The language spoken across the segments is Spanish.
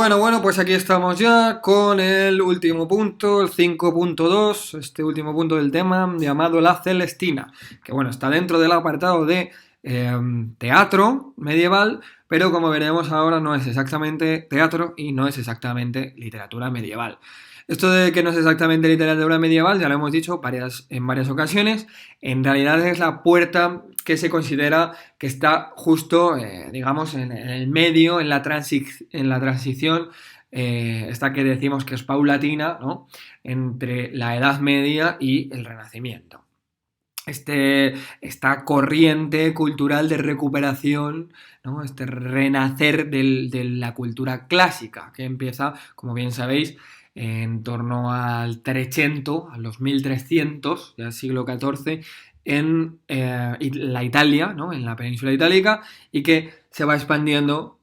Bueno, pues aquí estamos ya con el último punto, el 5.2, este último punto del tema llamado La Celestina, que bueno, está dentro del apartado de teatro medieval, pero como veremos ahora no es exactamente teatro y no es exactamente literatura medieval. Esto de que no es exactamente literatura medieval, ya lo hemos dicho en varias ocasiones, en realidad es la puerta que se considera que está justo, digamos, en el medio, en la transición, esta que decimos que es paulatina, ¿no? Entre la Edad Media y el Renacimiento. Esta corriente cultural de recuperación, ¿no? Este renacer de la cultura clásica, que empieza, como bien sabéis, en torno al 300, a los 1300 del siglo XIV, en la Italia, ¿no? En la península itálica, y que se va expandiendo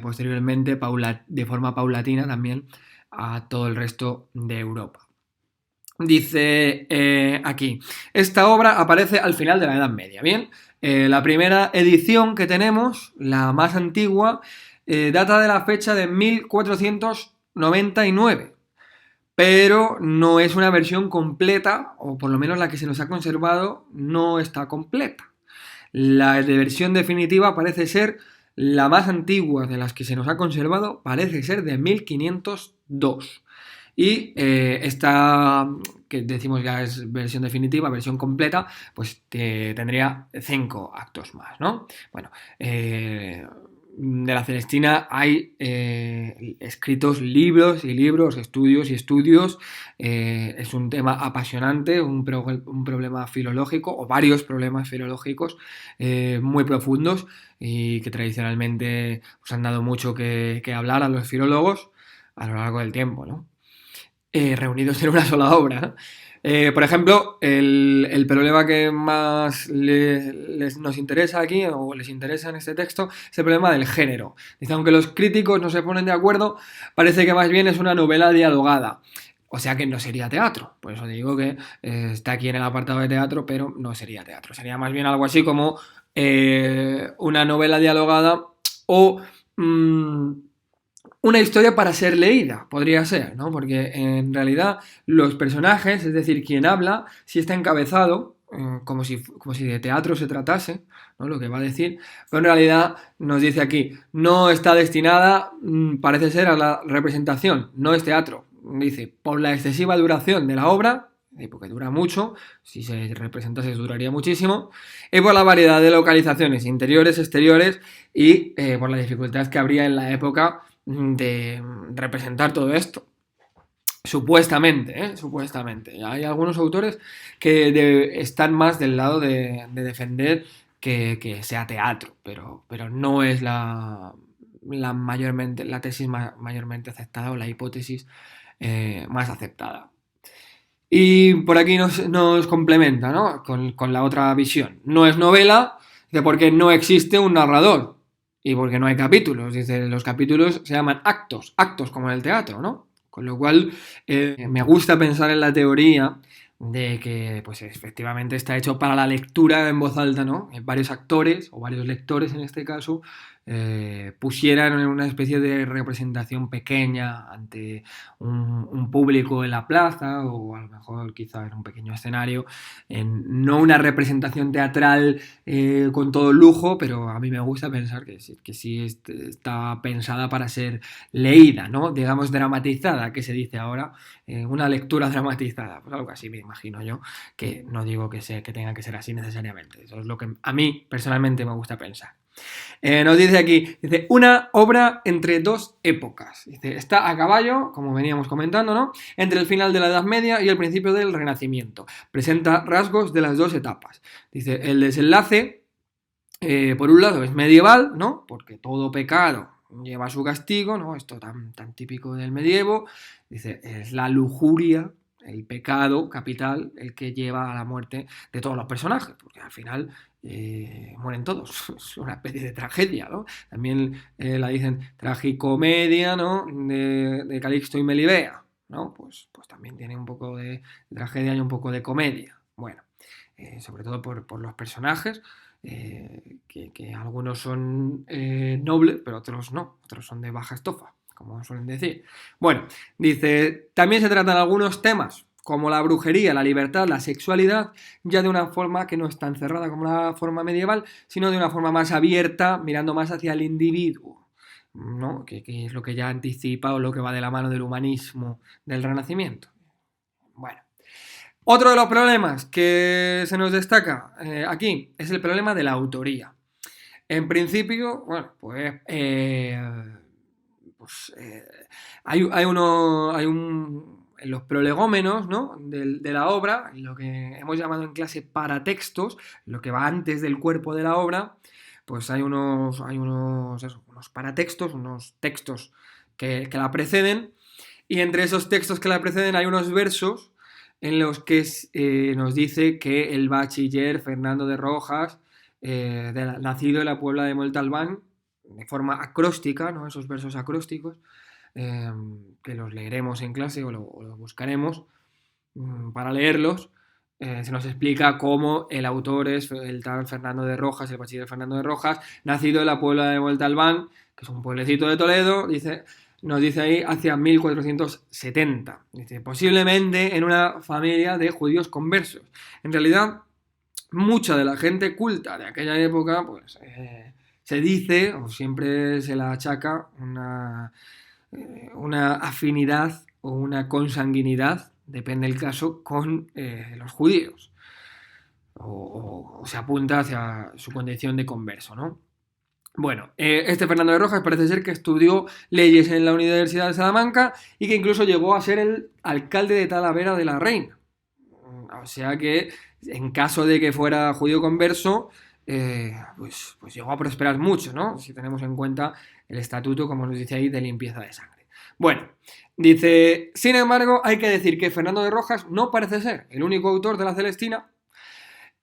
posteriormente de forma paulatina también a todo el resto de Europa. Dice aquí, esta obra aparece al final de la Edad Media, ¿bien? La primera edición que tenemos, la más antigua, data de la fecha de 1499, pero no es una versión completa, o por lo menos la que se nos ha conservado no está completa. La de versión definitiva parece ser la más antigua de las que se nos ha conservado, parece ser de 1502. Y esta, que decimos ya es versión definitiva, versión completa, pues tendría 5 actos más, ¿no? Bueno, de la Celestina hay escritos libros y libros, estudios y estudios. Es un tema apasionante, un problema filológico o varios problemas filológicos muy profundos y que tradicionalmente pues, han dado mucho que hablar a los filólogos a lo largo del tiempo, ¿no? Reunidos en una sola obra, ¿no? Por ejemplo, el problema que más nos interesa aquí, o les interesa en este texto, es el problema del género. Dice, aunque los críticos no se ponen de acuerdo, parece que más bien es una novela dialogada. O sea que no sería teatro. Por eso digo que está aquí en el apartado de teatro, pero no sería teatro. Sería más bien algo así como una novela dialogada o una historia para ser leída, podría ser, ¿no? Porque en realidad los personajes, es decir, quien habla, sí está encabezado, como si de teatro se tratase, ¿no? Lo que va a decir, pero en realidad nos dice aquí, no está destinada, parece ser, a la representación, no es teatro. Dice, por la excesiva duración de la obra, porque dura mucho, si se representase duraría muchísimo, y por la variedad de localizaciones interiores, exteriores, y por la dificultad que habría en la época de representar todo esto. Supuestamente, supuestamente. Hay algunos autores que están más del lado de defender que sea teatro, pero no es la tesis mayormente aceptada o la hipótesis más aceptada. Y por aquí nos complementa, ¿no? Con la otra visión. No es novela, porque no existe un narrador y porque no hay capítulos. Dice, los capítulos se llaman actos, actos como en el teatro, ¿no? Con lo cual, me gusta pensar en la teoría de que, pues efectivamente está hecho para la lectura en voz alta, ¿no? Varios actores, o varios lectores en este caso, pusieran una especie de representación pequeña ante un público en la plaza o a lo mejor quizá en un pequeño escenario, no una representación teatral con todo lujo, pero a mí me gusta pensar que sí está pensada para ser leída, ¿no? Digamos dramatizada, que se dice ahora, una lectura dramatizada, pues algo así me imagino yo, que no digo que tenga que ser así necesariamente, eso es lo que a mí personalmente me gusta pensar. Nos dice aquí, dice, una obra entre dos épocas. Dice, está a caballo, como veníamos comentando, ¿no? Entre el final de la Edad Media y el principio del Renacimiento. Presenta rasgos de las dos etapas. Dice, el desenlace, por un lado, es medieval, ¿no? Porque todo pecado lleva su castigo, ¿no? Esto tan típico del medievo. Dice, es la lujuria, el pecado capital, el que lleva a la muerte de todos los personajes, porque al final mueren todos. Es una especie de tragedia, ¿no? También la dicen tragicomedia, ¿no? De Calixto y Melibea, ¿no? Pues también tiene un poco de tragedia y un poco de comedia. Bueno, sobre todo por los personajes, que algunos son nobles, pero otros no, otros son de baja estofa, como suelen decir. Bueno, dice, también se tratan algunos temas como la brujería, la libertad, la sexualidad, ya de una forma que no es tan cerrada como la forma medieval, sino de una forma más abierta, mirando más hacia el individuo, ¿no? Que es lo que ya anticipa o lo que va de la mano del humanismo del Renacimiento. Bueno. Otro de los problemas que se nos destaca aquí es el problema de la autoría. En principio, bueno, en los prolegómenos, ¿no?, de la obra, lo que hemos llamado en clase paratextos, lo que va antes del cuerpo de la obra, pues hay unos paratextos, unos textos que la preceden, y entre esos textos que la preceden hay unos versos en los que nos dice que el bachiller Fernando de Rojas, nacido en la Puebla de Montalbán, de forma acróstica, ¿no?, esos versos acrósticos, que los leeremos en clase o los buscaremos para leerlos, se nos explica cómo el autor es el tal Fernando de Rojas, el bachiller Fernando de Rojas, nacido en la Puebla de Montalbán, que es un pueblecito de Toledo, nos dice ahí, hacia 1470. Dice, posiblemente en una familia de judíos conversos. En realidad, mucha de la gente culta de aquella época, pues se dice, o siempre se la achaca, una afinidad o una consanguinidad, depende del caso, con los judíos. O se apunta hacia su condición de converso, ¿no? Bueno, este Fernando de Rojas parece ser que estudió leyes en la Universidad de Salamanca y que incluso llegó a ser el alcalde de Talavera de la Reina. O sea que, en caso de que fuera judío converso, pues llegó a prosperar mucho, ¿no? Si tenemos en cuenta el estatuto, como nos dice ahí, de limpieza de sangre. Bueno, dice, sin embargo, hay que decir que Fernando de Rojas no parece ser el único autor de la Celestina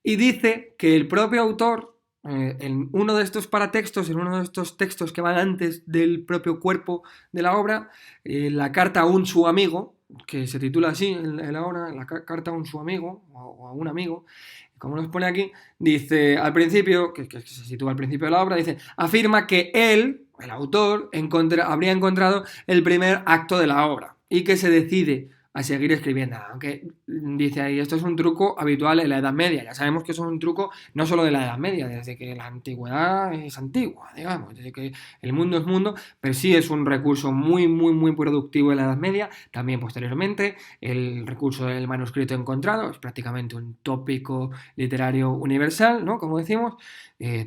y dice que el propio autor, en uno de estos paratextos, en uno de estos textos que van antes del propio cuerpo de la obra, la carta a un su amigo, que se titula así en la obra, la carta a un su amigo o a un amigo, como nos pone aquí, dice al principio, que se sitúa al principio de la obra, dice, afirma que él, el autor, habría encontrado el primer acto de la obra y que se decide a seguir escribiendo, aunque dice ahí, esto es un truco habitual en la Edad Media, ya sabemos que eso es un truco no solo de la Edad Media, desde que la antigüedad es antigua, digamos, desde que el mundo es mundo, pero sí es un recurso muy, muy, muy productivo en la Edad Media, también posteriormente el recurso del manuscrito encontrado es prácticamente un tópico literario universal, ¿no?, como decimos,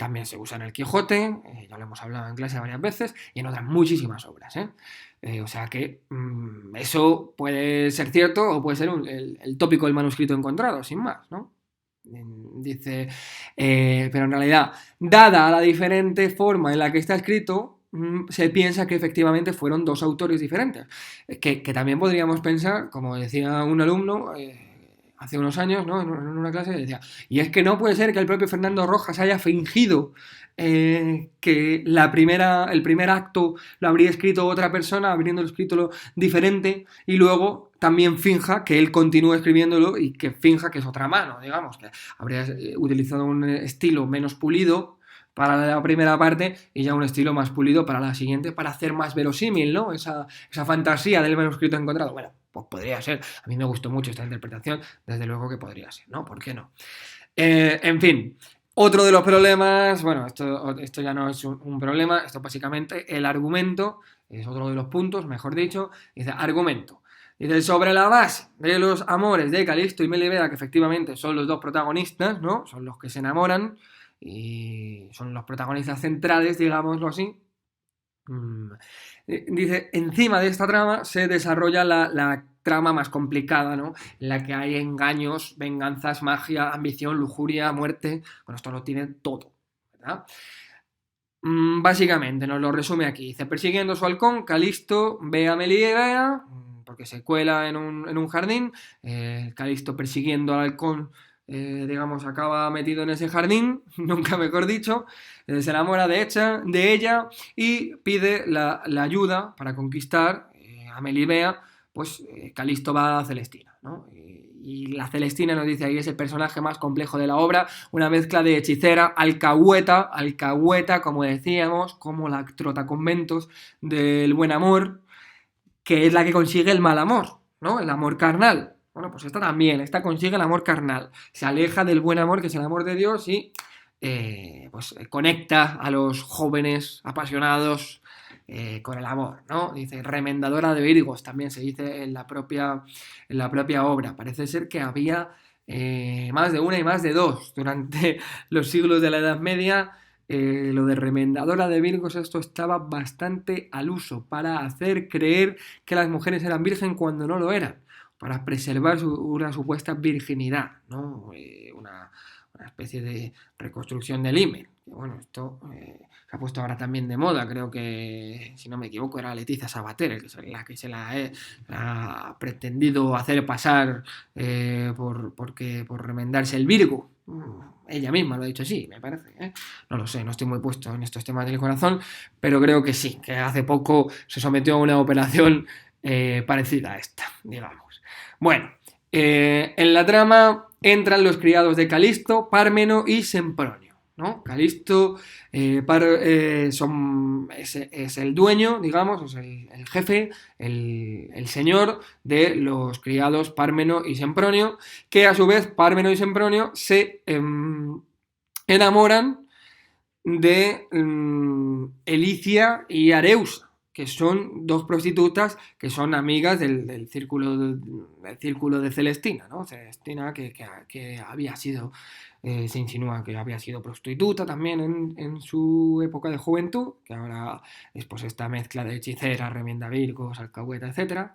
también se usa en el Quijote, ya lo hemos hablado en clase varias veces, y en otras muchísimas obras, o sea que eso puede ser cierto o puede ser el tópico del manuscrito encontrado, sin más, ¿no? Dice, pero en realidad, dada la diferente forma en la que está escrito, se piensa que efectivamente fueron dos autores diferentes. Que también podríamos pensar, como decía un alumno hace unos años, ¿no?, en una clase, decía, y es que no puede ser que el propio Fernando Rojas haya fingido que el primer acto lo habría escrito otra persona, habiéndolo escrito diferente, y luego también finja que él continúa escribiéndolo y que finja que es otra mano, digamos, que habría utilizado un estilo menos pulido para la primera parte y ya un estilo más pulido para la siguiente, para hacer más verosímil, ¿no?, esa fantasía del manuscrito encontrado. Bueno, pues podría ser. A mí me gustó mucho esta interpretación, desde luego que podría ser, ¿no? ¿Por qué no? En fin, otro de los problemas, bueno, esto ya no es un problema, esto básicamente el argumento, es otro de los puntos, mejor dicho, dice argumento. Dice, sobre la base de los amores de Calisto y Melibea, que efectivamente son los dos protagonistas, ¿no?, son los que se enamoran y son los protagonistas centrales, digámoslo así. Dice, encima de esta trama se desarrolla la trama más complicada, ¿no?, en la que hay engaños, venganzas, magia, ambición, lujuria, muerte. Bueno, esto lo tiene todo, ¿verdad? Básicamente, nos lo resume aquí. Dice, persiguiendo a su halcón, Calisto ve a Melibea, porque se cuela en un jardín. Calisto persiguiendo al halcón, digamos, acaba metido en ese jardín, nunca mejor dicho, se enamora de ella y pide la ayuda para conquistar a Melibea, pues Calisto va a Celestina, ¿no? Y la Celestina, nos dice ahí, es el personaje más complejo de la obra, una mezcla de hechicera, alcahueta, como decíamos, como la trotaconventos del buen amor, que es la que consigue el mal amor, ¿no? El amor carnal. Bueno, pues esta también, esta consigue el amor carnal. Se aleja del buen amor, que es el amor de Dios, y pues conecta a los jóvenes apasionados con el amor, ¿no? Dice, remendadora de Virgos, también se dice en la propia obra. Parece ser que había más de una y más de dos durante los siglos de la Edad Media. Lo de remendadora de Virgos, esto estaba bastante al uso para hacer creer que las mujeres eran virgen cuando no lo eran, para preservar una supuesta virginidad, ¿no? Una especie de reconstrucción del himen. Y bueno, esto se ha puesto ahora también de moda, creo que, si no me equivoco, era Leticia Sabater la que se la ha pretendido hacer pasar por remendarse el Virgo. Ella misma lo ha dicho así, me parece, ¿eh? No lo sé, no estoy muy puesto en estos temas del corazón, pero creo que sí, que hace poco se sometió a una operación parecida a esta, digamos. Bueno, en la trama entran los criados de Calisto, Pármeno y Sempronio, ¿no? Calisto es el dueño, digamos, es el jefe, el señor de los criados Pármeno y Sempronio, que a su vez Pármeno y Sempronio se enamoran de Elicia y Areusa, que son dos prostitutas que son amigas del círculo de Celestina, ¿no? Celestina que había sido, se insinúa que había sido prostituta también en su época de juventud, que ahora es pues esta mezcla de hechicera, remienda virgos, alcahueta, etc.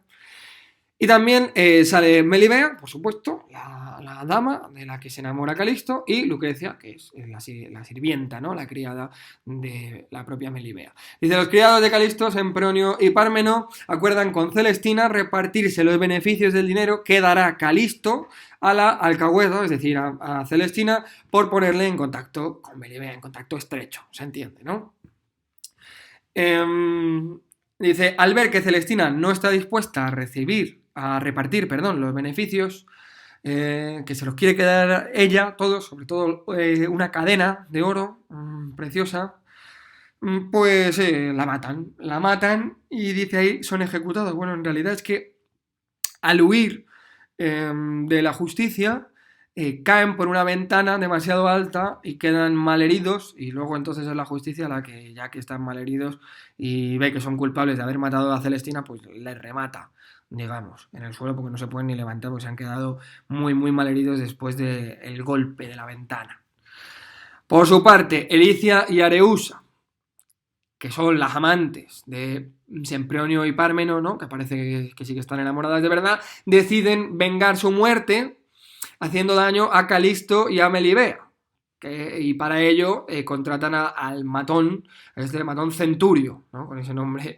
Y también sale Melibea, por supuesto, la dama de la que se enamora Calisto, y Lucrecia, que es la sirvienta, ¿no? La criada de la propia Melibea. Dice, los criados de Calisto, Sempronio y Pármeno, acuerdan con Celestina repartirse los beneficios del dinero que dará Calisto a la alcahueta, es decir, a Celestina, por ponerle en contacto con Melibea, en contacto estrecho, se entiende, ¿no? Dice, al ver que Celestina no está dispuesta a repartir, los beneficios, que se los quiere quedar ella, todos, sobre todo una cadena de oro preciosa, pues la matan y dice ahí, son ejecutados. Bueno, en realidad es que al huir de la justicia, caen por una ventana demasiado alta y quedan malheridos, y luego entonces es la justicia la que, ya que están malheridos y ve que son culpables de haber matado a Celestina, pues les remata, digamos, en el suelo, porque no se pueden ni levantar porque se han quedado muy, muy malheridos después del golpe de la ventana. Por su parte, Elicia y Areusa, que son las amantes de Sempronio y Pármeno, ¿no? Que parece que sí que están enamoradas de verdad, deciden vengar su muerte haciendo daño a Calisto y a Melibea. Y para ello contratan al matón, matón Centurio, ¿no? Con ese nombre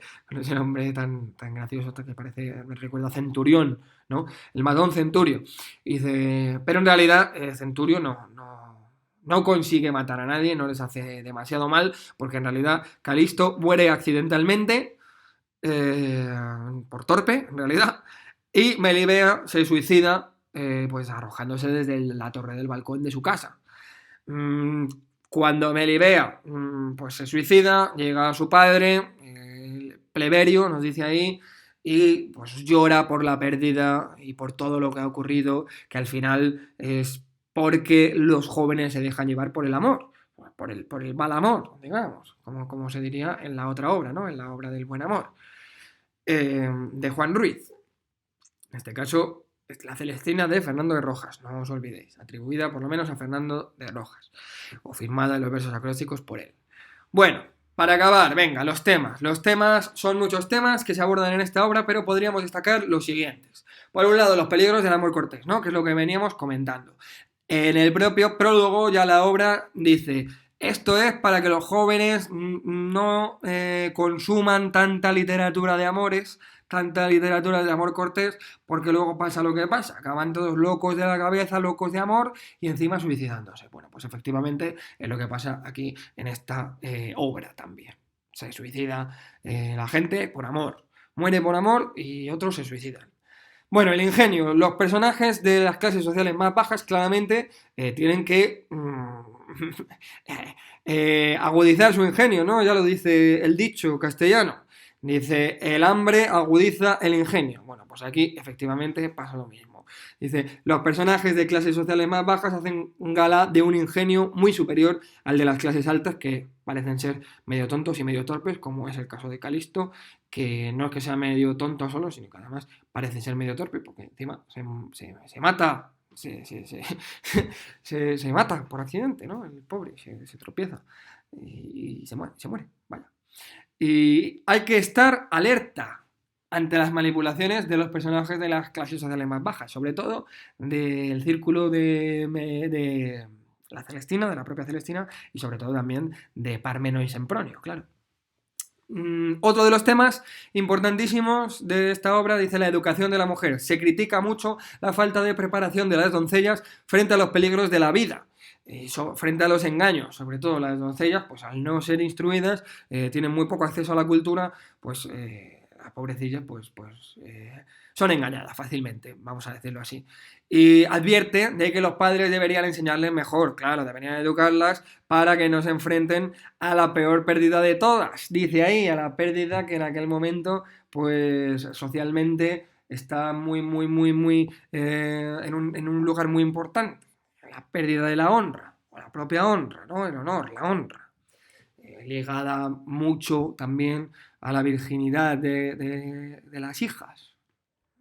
tan gracioso que me recuerda a Centurión, ¿no? El matón Centurio. Dice, pero en realidad Centurio no consigue matar a nadie, no les hace demasiado mal, porque en realidad Calisto muere accidentalmente, por torpe, en realidad, y Melibea se suicida, pues arrojándose desde la torre del balcón de su casa. Cuando Melibea pues se suicida, llega a su padre, Pleberio, nos dice ahí, y pues llora por la pérdida y por todo lo que ha ocurrido, que al final es porque los jóvenes se dejan llevar por el amor, por el mal amor, digamos, como se diría en la otra obra, ¿no? En la obra del buen amor, de Juan Ruiz. En este caso, es la Celestina de Fernando de Rojas, no os olvidéis, atribuida por lo menos a Fernando de Rojas, o firmada en los versos acrósticos por él. Bueno, para acabar, venga, los temas. Los temas son muchos temas que se abordan en esta obra, pero podríamos destacar los siguientes. Por un lado, los peligros del amor cortés, ¿no? Que es lo que veníamos comentando. En el propio prólogo ya la obra dice, esto es para que los jóvenes no consuman tanta literatura de amores, tanta literatura de amor cortés, porque luego pasa lo que pasa, acaban todos locos de la cabeza, locos de amor y encima suicidándose. Bueno, pues efectivamente es lo que pasa aquí en esta obra también. Se suicida la gente por amor, muere por amor y otros se suicidan. Bueno, el ingenio. Los personajes de las clases sociales más bajas claramente tienen que agudizar su ingenio, ¿no? Ya lo dice el dicho castellano. Dice, el hambre agudiza el ingenio. Bueno, pues aquí efectivamente pasa lo mismo. Dice, los personajes de clases sociales más bajas hacen gala de un ingenio muy superior al de las clases altas, que parecen ser medio tontos y medio torpes, como es el caso de Calisto, que no es que sea medio tonto solo, sino que además parece ser medio torpe, porque encima se mata, se mata por accidente, ¿no? El pobre se tropieza y se muere, vaya. Y hay que estar alerta ante las manipulaciones de los personajes de las clases sociales más bajas, sobre todo del círculo de la Celestina, de la propia Celestina, y sobre todo también de Parmeno y Sempronio, claro. Otro de los temas importantísimos de esta obra dice la educación de la mujer. Se critica mucho la falta de preparación de las doncellas frente a los peligros de la vida. Frente a los engaños, sobre todo las doncellas, pues al no ser instruidas, tienen muy poco acceso a la cultura, pues las pobrecillas son engañadas fácilmente, vamos a decirlo así. Y advierte de que los padres deberían enseñarles mejor, claro, deberían educarlas para que no se enfrenten a la peor pérdida de todas. Dice ahí, a la pérdida que en aquel momento, pues socialmente está muy en un lugar muy importante. La pérdida de la honra, o la propia honra, ¿no? El honor, la honra. Ligada mucho también a la virginidad de las hijas.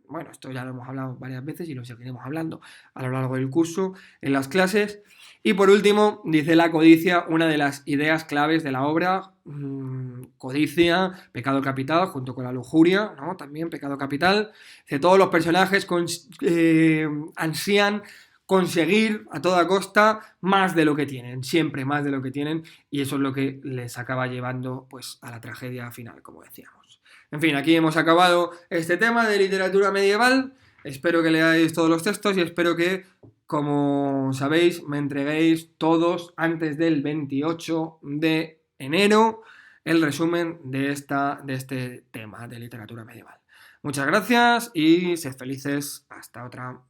Bueno, esto ya lo hemos hablado varias veces y lo seguiremos hablando a lo largo del curso, en las clases. Y por último, dice la codicia, una de las ideas claves de la obra, codicia, pecado capital, junto con la lujuria, ¿no? También pecado capital. Dice, todos los personajes ansían conseguir a toda costa más de lo que tienen, siempre más de lo que tienen, y eso es lo que les acaba llevando pues a la tragedia final, como decíamos. En fin, aquí hemos acabado este tema de literatura medieval. Espero que leáis todos los textos y espero que, como sabéis, me entreguéis todos antes del 28 de enero el resumen de este tema de literatura medieval. Muchas gracias y sed felices. Hasta otra.